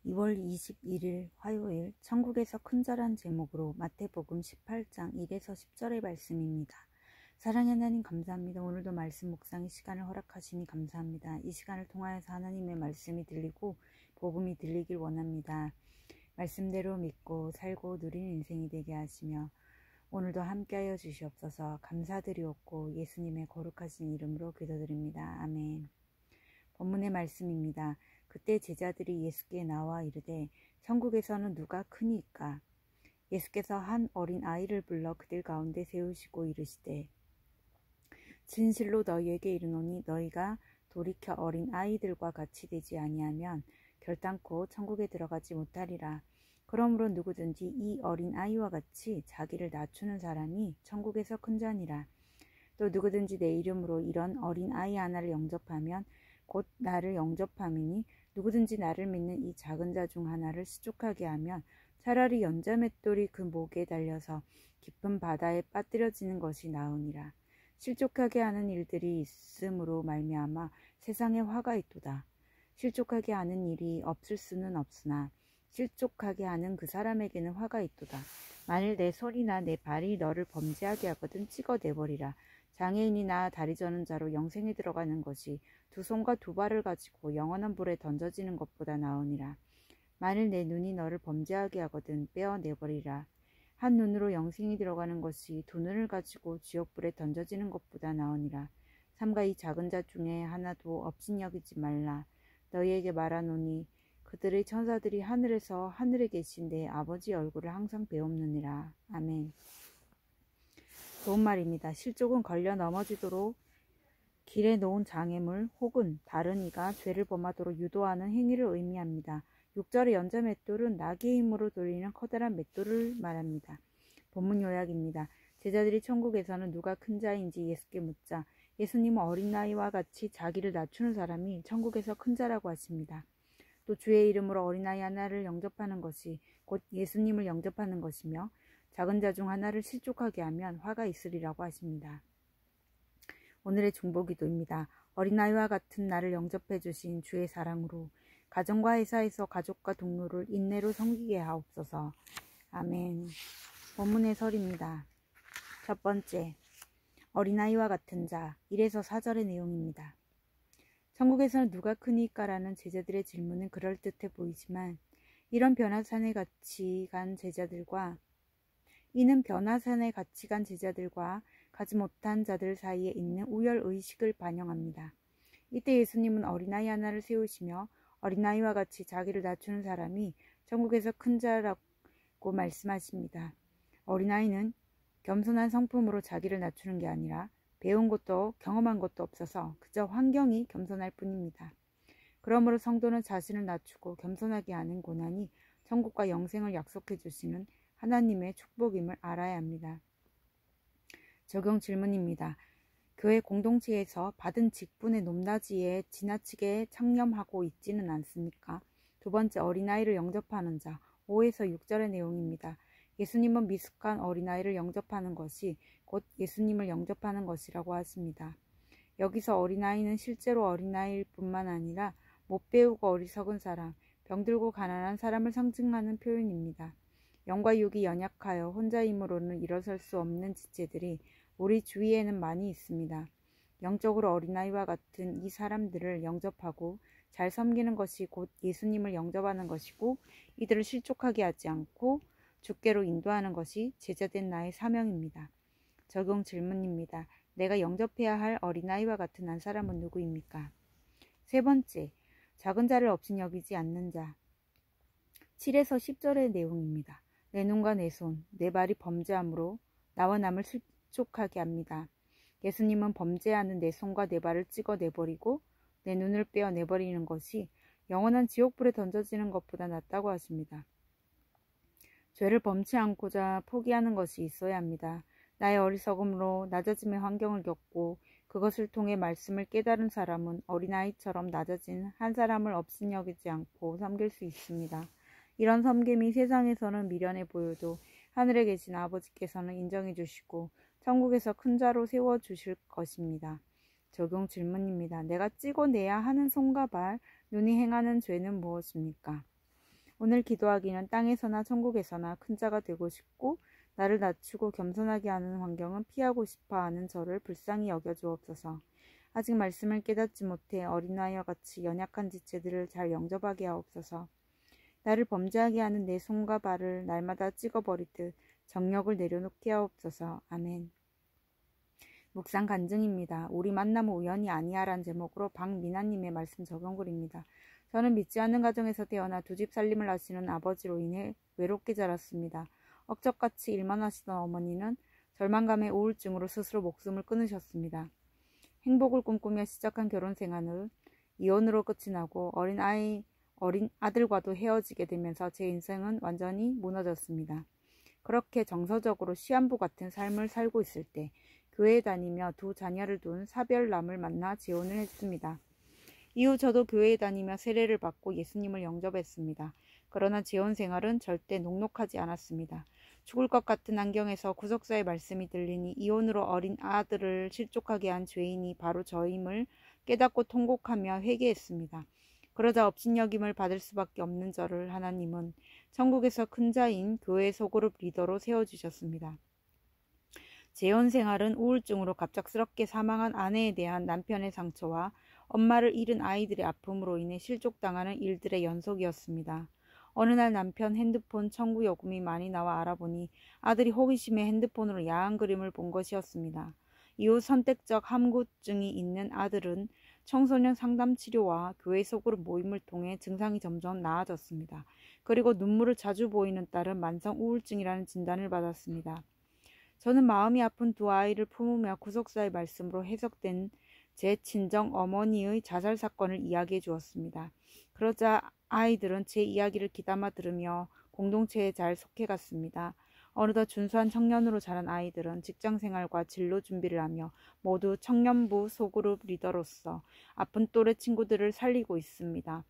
2월 21일 화요일 천국에서 큰절한 제목으로 마태복음 18장 1에서 10절의 말씀입니다. 사랑의 하나님 감사합니다. 오늘도 말씀 묵상의 시간을 허락하시니 감사합니다. 이 시간을 통하여서 하나님의 말씀이 들리고 복음이 들리길 원합니다. 말씀대로 믿고 살고 누리는 인생이 되게 하시며 오늘도 함께하여 주시옵소서. 감사드리옵고 예수님의 거룩하신 이름으로 기도드립니다. 아멘. 본문의 말씀입니다. 그때 제자들이 예수께 나와 이르되 천국에서는 누가 크니까? 예수께서 한 어린 아이를 불러 그들 가운데 세우시고 이르시되 진실로 너희에게 이르노니 너희가 돌이켜 어린 아이들과 같이 되지 아니하면 결단코 천국에 들어가지 못하리라. 그러므로 누구든지 이 어린 아이와 같이 자기를 낮추는 사람이 천국에서 큰 자니라. 또 누구든지 내 이름으로 이런 어린 아이 하나를 영접하면 곧 나를 영접함이니 누구든지 나를 믿는 이 작은 자 중 하나를 실족하게 하면 차라리 연자맷돌이 그 목에 달려서 깊은 바다에 빠뜨려지는 것이 나으니라. 실족하게 하는 일들이 있음으로 말미암아 세상에 화가 있도다. 실족하게 하는 일이 없을 수는 없으나 실족하게 하는 그 사람에게는 화가 있도다. 만일 내 손이나 내 발이 너를 범죄하게 하거든 찍어내버리라. 장애인이나 다리 저는 자로 영생에 들어가는 것이 두 손과 두 발을 가지고 영원한 불에 던져지는 것보다 나으니라. 만일 내 눈이 너를 범죄하게 하거든 빼어내버리라. 한 눈으로 영생에 들어가는 것이 두 눈을 가지고 지옥불에 던져지는 것보다 나으니라. 삼가 이 작은 자 중에 하나도 업신여기지 말라. 너희에게 말하노니 그들의 천사들이 하늘에서 하늘에 계신 내 아버지 얼굴을 항상 배옵느니라. 아멘. 좋은 말입니다. 실족은 걸려 넘어지도록 길에 놓은 장애물 혹은 다른 이가 죄를 범하도록 유도하는 행위를 의미합니다. 6절의 연자맷돌은 낙의 힘으로 돌리는 커다란 맷돌을 말합니다. 본문 요약입니다. 제자들이 천국에서는 누가 큰 자인지 예수께 묻자 예수님은 어린 아이와 같이 자기를 낮추는 사람이 천국에서 큰 자라고 하십니다. 또 주의 이름으로 어린아이 하나를 영접하는 것이 곧 예수님을 영접하는 것이며 작은 자 중 하나를 실족하게 하면 화가 있으리라고 하십니다. 오늘의 중보기도입니다. 어린아이와 같은 나를 영접해 주신 주의 사랑으로 가정과 회사에서 가족과 동료를 인내로 섬기게 하옵소서. 아멘. 본문의 설입니다. 첫 번째, 어린아이와 같은 자 1에서 4절의 내용입니다. 천국에서는 누가 크니까라는 제자들의 질문은 그럴듯해 보이지만 이는 변화산에 같이 간 제자들과 가지 못한 자들 사이에 있는 우열의식을 반영합니다. 이때 예수님은 어린아이 하나를 세우시며 어린아이와 같이 자기를 낮추는 사람이 천국에서 큰 자라고 말씀하십니다. 어린아이는 겸손한 성품으로 자기를 낮추는 게 아니라 배운 것도 경험한 것도 없어서 그저 환경이 겸손할 뿐입니다. 그러므로 성도는 자신을 낮추고 겸손하게 하는 고난이 천국과 영생을 약속해 주시는 하나님의 축복임을 알아야 합니다. 적용 질문입니다. 교회 공동체에서 받은 직분의 높낮이에 지나치게 창념하고 있지는 않습니까? 두 번째, 어린아이를 영접하는 자 5에서 6절의 내용입니다. 예수님은 미숙한 어린아이를 영접하는 것이 곧 예수님을 영접하는 것이라고 하십니다. 여기서 어린아이는 실제로 어린아이일 뿐만 아니라 못 배우고 어리석은 사람, 병들고 가난한 사람을 상징하는 표현입니다. 영과 육이 연약하여 혼자 힘으로는 일어설 수 없는 지체들이 우리 주위에는 많이 있습니다. 영적으로 어린아이와 같은 이 사람들을 영접하고 잘 섬기는 것이 곧 예수님을 영접하는 것이고 이들을 실족하게 하지 않고 주께로 인도하는 것이 제자된 나의 사명입니다. 적용 질문입니다. 내가 영접해야 할 어린아이와 같은 한 사람은 누구입니까? 세 번째, 작은 자를 업신여기지 않는 자 7에서 10절의 내용입니다. 내 눈과 내 손, 내 발이 범죄함으로 나와 남을 실족하게 합니다. 예수님은 범죄하는 내 손과 내 발을 찍어내버리고 내 눈을 빼어내버리는 것이 영원한 지옥불에 던져지는 것보다 낫다고 하십니다. 죄를 범치 않고자 포기하는 것이 있어야 합니다. 나의 어리석음으로 낮아짐의 환경을 겪고 그것을 통해 말씀을 깨달은 사람은 어린아이처럼 낮아진 한 사람을 업신여기지 않고 섬길 수 있습니다. 이런 섬김이 세상에서는 미련해 보여도 하늘에 계신 아버지께서는 인정해 주시고 천국에서 큰 자로 세워주실 것입니다. 적용 질문입니다. 내가 찍어내야 하는 손과 발, 눈이 행하는 죄는 무엇입니까? 오늘 기도하기는 땅에서나 천국에서나 큰 자가 되고 싶고 나를 낮추고 겸손하게 하는 환경은 피하고 싶어하는 저를 불쌍히 여겨주옵소서. 아직 말씀을 깨닫지 못해 어린아이와 같이 연약한 지체들을 잘 영접하게 하옵소서. 나를 범죄하게 하는 내 손과 발을 날마다 찍어버리듯 정력을 내려놓게 하옵소서. 아멘. 묵상 간증입니다. 우리 만남은 우연이 아니야란 제목으로 박미나님의 말씀 적용글입니다. 저는 믿지 않는 가정에서 태어나 두 집 살림을 하시는 아버지로 인해 외롭게 자랐습니다. 억적같이 일만 하시던 어머니는 절망감에 우울증으로 스스로 목숨을 끊으셨습니다. 행복을 꿈꾸며 시작한 결혼 생활은 이혼으로 끝이 나고 어린 아들과도 헤어지게 되면서 제 인생은 완전히 무너졌습니다. 그렇게 정서적으로 시한부 같은 삶을 살고 있을 때 교회에 다니며 두 자녀를 둔 사별남을 만나 재혼을 했습니다. 이후 저도 교회에 다니며 세례를 받고 예수님을 영접했습니다. 그러나 재혼 생활은 절대 녹록하지 않았습니다. 죽을 것 같은 안경에서 구속사의 말씀이 들리니 이혼으로 어린 아들을 실족하게 한 죄인이 바로 저임을 깨닫고 통곡하며 회개했습니다. 그러자 업신여김을 받을 수밖에 없는 저를 하나님은 천국에서 큰 자인 교회 소그룹 리더로 세워주셨습니다. 재혼 생활은 우울증으로 갑작스럽게 사망한 아내에 대한 남편의 상처와 엄마를 잃은 아이들의 아픔으로 인해 실족당하는 일들의 연속이었습니다. 어느 날 남편 핸드폰 청구 요금이 많이 나와 알아보니 아들이 호기심에 핸드폰으로 야한 그림을 본 것이었습니다. 이후 선택적 함구증이 있는 아들은 청소년 상담 치료와 교회 소그룹 모임을 통해 증상이 점점 나아졌습니다. 그리고 눈물을 자주 보이는 딸은 만성 우울증이라는 진단을 받았습니다. 저는 마음이 아픈 두 아이를 품으며 구속사의 말씀으로 해석된 제 친정 어머니의 자살 사건을 이야기해 주었습니다. 그러자 아이들은 제 이야기를 귀담아 들으며 공동체에 잘 속해갔습니다. 어느덧 준수한 청년으로 자란 아이들은 직장생활과 진로 준비를 하며 모두 청년부 소그룹 리더로서 아픈 또래 친구들을 살리고 있습니다.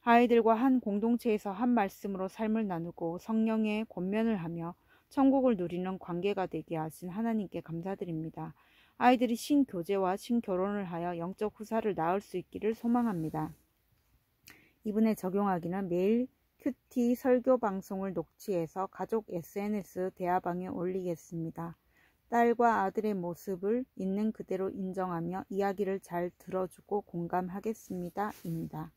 아이들과 한 공동체에서 한 말씀으로 삶을 나누고 성령의 권면을 하며 천국을 누리는 관계가 되게 하신 하나님께 감사드립니다. 아이들이 신교제와 신결혼을 하여 영적 후사를 낳을 수 있기를 소망합니다. 이분에 적용하기는 매일 큐티 설교 방송을 녹취해서 가족 SNS 대화방에 올리겠습니다. 딸과 아들의 모습을 있는 그대로 인정하며 이야기를 잘 들어주고 공감하겠습니다. 입니다.